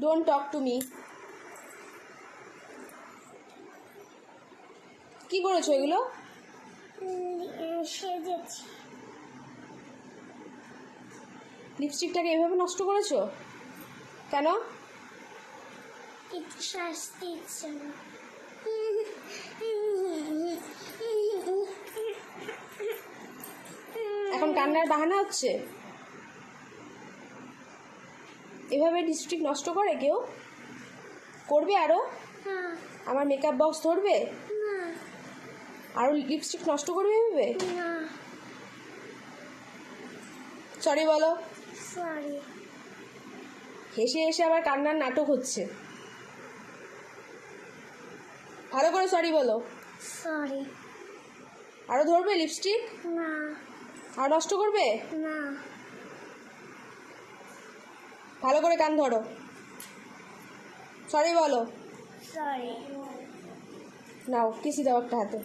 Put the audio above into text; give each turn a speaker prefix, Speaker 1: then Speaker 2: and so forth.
Speaker 1: Don't talk to me. কি করেছো এগুলো?
Speaker 2: সেজেছি।
Speaker 1: লিপস্টিকটাকে এভাবে নষ্ট করেছো কেন?
Speaker 2: কিছু শাস্তি ইচ্ছে না।
Speaker 1: এখন কান্নার বাহানা হচ্ছে? এভাবে লিপস্টিক নষ্ট করে কেউ? করবে আরো? আমার মেকআপ বক্স ধরবে? আরো লিপস্টিক নষ্ট করবে এভাবে? সরি বলো।
Speaker 2: সরি।
Speaker 1: হেসে হেসে আবার কান্নার নাটক হচ্ছে। ভালো করে সরি বলো।
Speaker 2: সরি।
Speaker 1: আরো ধরবে লিপস্টিক?
Speaker 2: না।
Speaker 1: আর নষ্ট করবে?
Speaker 2: না।
Speaker 1: ভালো করে কান ধরো, সরি বলো।
Speaker 2: সরি।
Speaker 1: নাও কিসি দাও একটা হাতে।